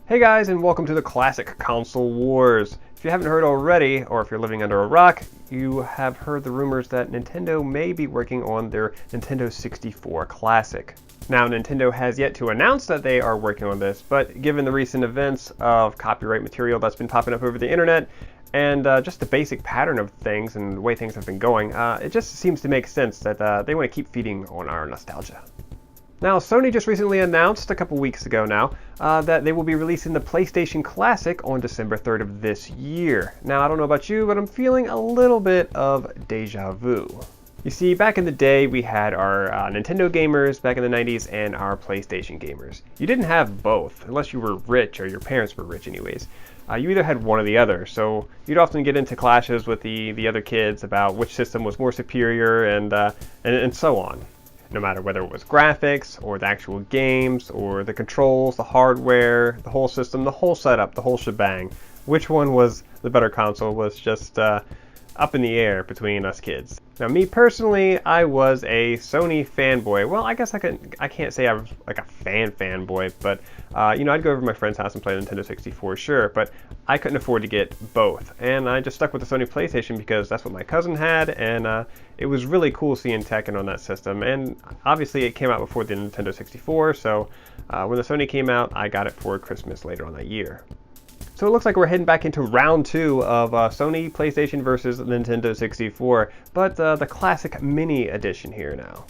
Hey guys, and welcome to the Classic Console Wars. If you haven't heard already, or if you're living under a rock, you have heard the rumors that Nintendo may be working on their Nintendo 64 Classic. Now, Nintendo has yet to announce that they are working on this, but given the recent events of copyright material that's been popping up over the internet, and just the basic pattern of things and the way things have been going, it just seems to make sense that they want to keep feeding on our nostalgia. Now, Sony just recently announced a couple weeks ago now that they will be releasing the PlayStation Classic on December 3rd of this year. Now, I don't know about you, but I'm feeling a little bit of deja vu. You see, back in the day, we had our Nintendo gamers back in the 90s and our PlayStation gamers. You didn't have both, unless you were rich or your parents were rich anyways. You either had one or the other, so you'd often get into clashes with the other kids about which system was more superior and so on. No matter whether it was graphics, or the actual games, or the controls, the hardware, the whole system, the whole setup, the whole shebang. Which one was the better console was just up in the air between us kids. Now, me personally, I was a Sony fanboy. Well, I guess I can't say I was like a fanboy, but I'd go over to my friend's house and play Nintendo 64, sure, but I couldn't afford to get both, and I just stuck with the Sony PlayStation because that's what my cousin had, and it was really cool seeing Tekken on that system. And obviously, it came out before the Nintendo 64, so when the Sony came out, I got it for Christmas later on that year. So it looks like we're heading back into round 2 of Sony PlayStation versus Nintendo 64, but the classic mini edition here now.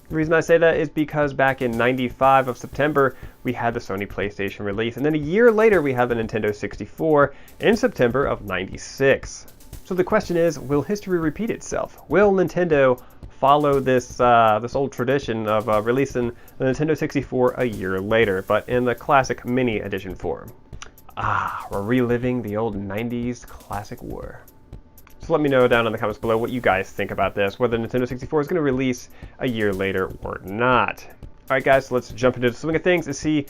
The reason I say that is because back in '95 of September, we had the Sony PlayStation release, and then a year later we had the Nintendo 64 in September of '96. So the question is, will history repeat itself? Will Nintendo follow this old tradition of releasing the Nintendo 64 a year later, but in the classic mini edition form? We're reliving the old 90s classic war. So let me know down in the comments below what you guys think about this, whether Nintendo 64 is going to release a year later or not. Alright guys, so let's jump into the swing of things and see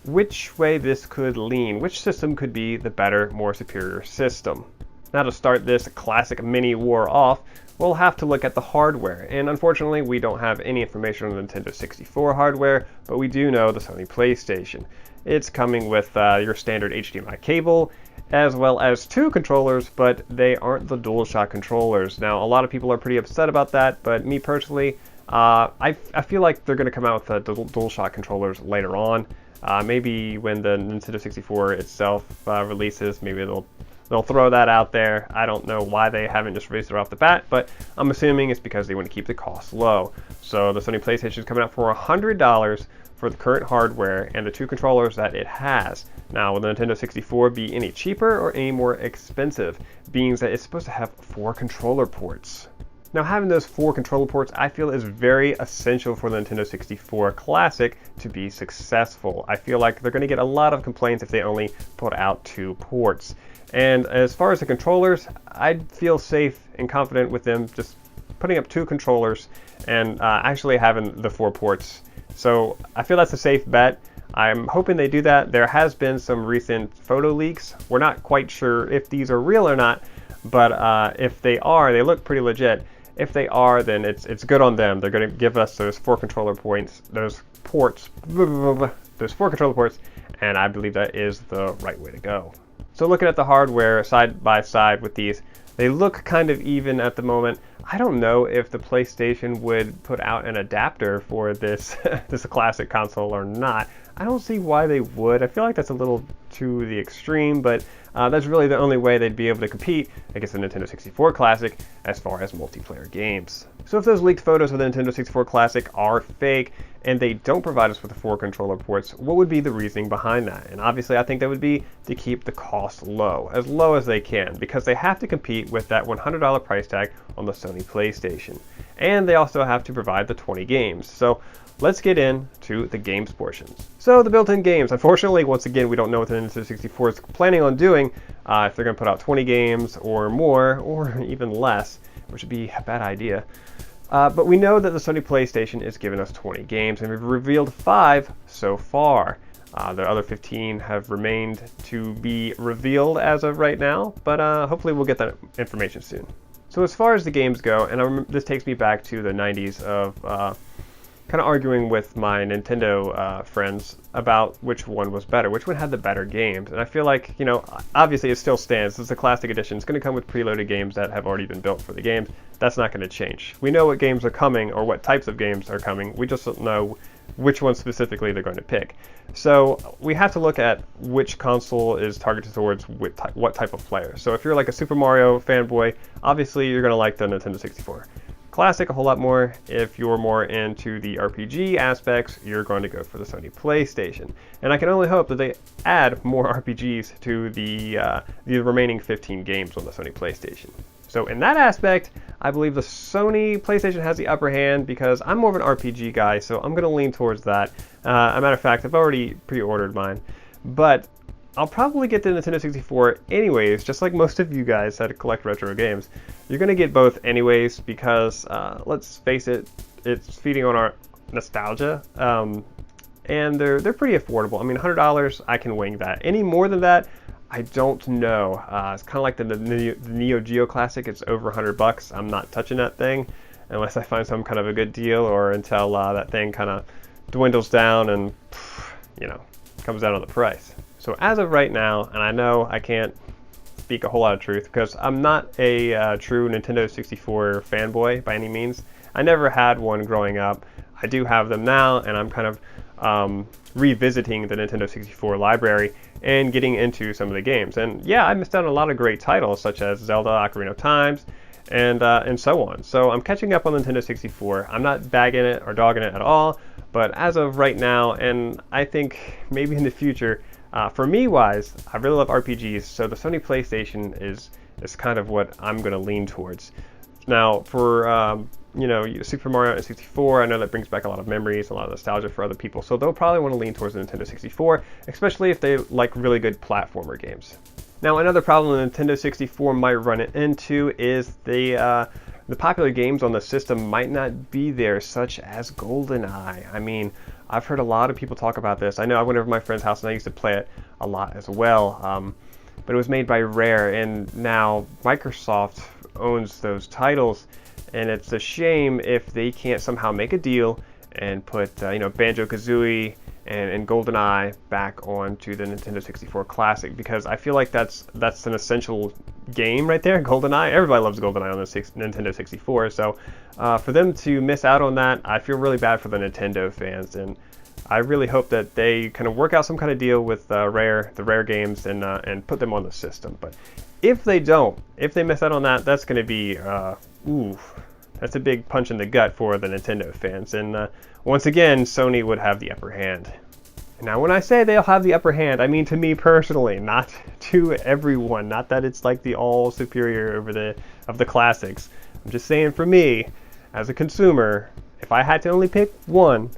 which way this could lean, which system could be the better, more superior system. Now, to start this classic mini war off, we'll have to look at the hardware, and unfortunately we don't have any information on the Nintendo 64 hardware, but we do know the Sony PlayStation. It's coming with your standard HDMI cable, as well as 2 controllers, but they aren't the DualShock controllers. Now, a lot of people are pretty upset about that, but me personally, I feel like they're going to come out with the DualShock controllers later on. Maybe when the Nintendo 64 itself releases, maybe they'll throw that out there. I don't know why they haven't just released it off the bat, but I'm assuming it's because they want to keep the cost low. So the Sony PlayStation is coming out for $100 for the current hardware and the 2 controllers that it has. Now, will the Nintendo 64 be any cheaper or any more expensive, being that it's supposed to have 4 controller ports? Now, having those 4 controller ports, I feel, is very essential for the Nintendo 64 Classic to be successful. I feel like they're going to get a lot of complaints if they only put out 2 ports. And as far as the controllers, I'd feel safe and confident with them just putting up 2 controllers and actually having the 4 ports. So I feel that's a safe bet. I'm hoping they do that. There has been some recent photo leaks. We're not quite sure if these are real or not, but if they are, they look pretty legit. If they are, then it's good on them. They're going to give us those 4 controller points, those 4 controller ports, and I believe that is the right way to go. So looking at the hardware side by side with these, they look kind of even at the moment. I don't know if the PlayStation would put out an adapter for this this classic console or not. I don't see why they would. I feel like that's a little to the extreme, but that's really the only way they'd be able to compete against the Nintendo 64 Classic as far as multiplayer games. So if those leaked photos of the Nintendo 64 Classic are fake and they don't provide us with the 4 controller ports, what would be the reasoning behind that? And obviously I think that would be to keep the cost low as they can, because they have to compete with that $100 price tag on the Sony PlayStation. And they also have to provide the 20 games. So let's get into the games portions. So the built-in games, unfortunately, once again, we don't know what the Nintendo 64 is planning on doing, if they're going to put out 20 games or more, or even less, which would be a bad idea. But we know that the Sony PlayStation is giving us 20 games, and we've revealed 5 so far. The other 15 have remained to be revealed as of right now, but hopefully we'll get that information soon. So as far as the games go, and this takes me back to the 90s of kind of arguing with my Nintendo friends about which one was better, which one had the better games. And I feel like, you know, obviously it still stands. It's a classic edition. It's going to come with preloaded games that have already been built for the games. That's not going to change. We know what games are coming or what types of games are coming. We just don't know which one specifically they're going to pick. So we have to look at which console is targeted towards what type of player. So if you're like a Super Mario fanboy, obviously you're going to like the Nintendo 64. Classic a whole lot more. If you're more into the RPG aspects, you're going to go for the Sony PlayStation. And I can only hope that they add more RPGs to the remaining 15 games on the Sony PlayStation. So in that aspect, I believe the Sony PlayStation has the upper hand because I'm more of an RPG guy, so I'm going to lean towards that. As a matter of fact, I've already pre-ordered mine. But I'll probably get the Nintendo 64 anyways, just like most of you guys that collect retro games. You're going to get both anyways because, let's face it, it's feeding on our nostalgia. And they're pretty affordable. I mean, $100, I can wing that. Any more than that, I don't know. It's kind of like the Neo Geo Classic. It's over $100. I'm not touching that thing unless I find some kind of a good deal or until that thing kind of dwindles down and, you know, comes down on the price. So as of right now, and I know I can't speak a whole lot of truth because I'm not a true Nintendo 64 fanboy by any means. I never had one growing up. I do have them now, and I'm kind of revisiting the Nintendo 64 library and getting into some of the games. And yeah, I missed out on a lot of great titles such as Zelda, Ocarina of Time, and so on. So I'm catching up on Nintendo 64. I'm not bagging it or dogging it at all, but as of right now, and I think maybe in the future, for me wise, I really love RPGs, so the Sony PlayStation is kind of what I'm going to lean towards. Now, for you know, Super Mario N64, I know that brings back a lot of memories, a lot of nostalgia for other people, so they'll probably want to lean towards the Nintendo 64, especially if they like really good platformer games. Now, another problem the Nintendo 64 might run into is the popular games on the system might not be there, such as GoldenEye. I mean, I've heard a lot of people talk about this. I know I went over to my friend's house and I used to play it a lot as well, but it was made by Rare, and now Microsoft owns those titles, and it's a shame if they can't somehow make a deal and put you know, Banjo-Kazooie and GoldenEye back onto the Nintendo 64 Classic, because I feel like that's an essential game right there. GoldenEye, everybody loves GoldenEye on the Nintendo 64, so for them to miss out on that, I feel really bad for the Nintendo fans, and I really hope that they kind of work out some kind of deal with the Rare games, and put them on the system. But if they don't, if they miss out on that, that's going to be that's a big punch in the gut for the Nintendo fans. And once again, Sony would have the upper hand. Now, when I say they'll have the upper hand, I mean to me personally, not to everyone. Not that it's like the all superior of the classics. I'm just saying, for me, as a consumer, if I had to only pick one,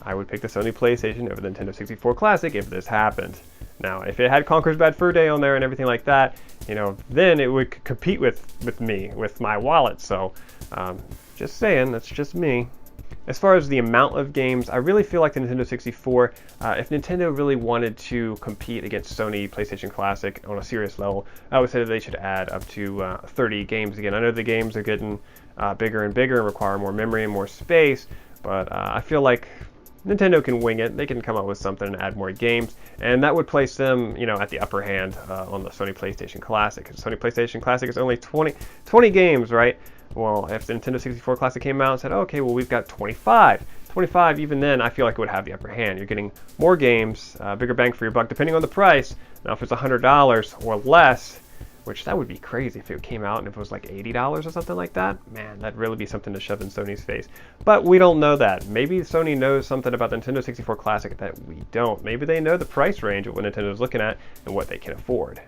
I would pick the Sony PlayStation over the Nintendo 64 Classic if this happened. Now, if it had Conker's Bad Fur Day on there and everything like that, you know, then it would compete with me, with my wallet. So, just saying, that's just me. As far as the amount of games, I really feel like the Nintendo 64, if Nintendo really wanted to compete against Sony PlayStation Classic on a serious level, I would say that they should add up to 30 games again. I know the games are getting bigger and bigger and require more memory and more space, but I feel like Nintendo can wing it. They can come up with something and add more games, and that would place them, you know, at the upper hand on the Sony PlayStation Classic. Because Sony PlayStation Classic is only 20 games, right? Well, if the Nintendo 64 Classic came out and said, oh, okay, well, we've got 25, even then, I feel like it would have the upper hand. You're getting more games, bigger bang for your buck, depending on the price. Now, if it's $100 or less, which that would be crazy if it came out and if it was like $80 or something like that, man, that'd really be something to shove in Sony's face. But we don't know that. Maybe Sony knows something about the Nintendo 64 Classic that we don't. Maybe they know the price range of what Nintendo's looking at and what they can afford.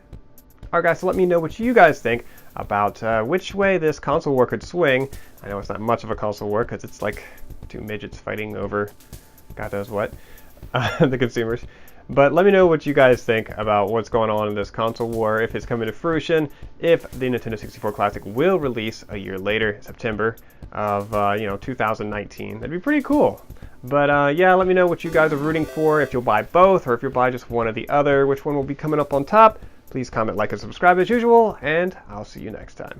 Alright guys, so let me know what you guys think about which way this console war could swing. I know it's not much of a console war because it's like two midgets fighting over God knows what, the consumers. But let me know what you guys think about what's going on in this console war, if it's coming to fruition, if the Nintendo 64 Classic will release a year later, September of 2019. That'd be pretty cool. But yeah, let me know what you guys are rooting for, if you'll buy both or if you'll buy just one or the other, which one will be coming up on top. Please comment, like, and subscribe as usual, and I'll see you next time.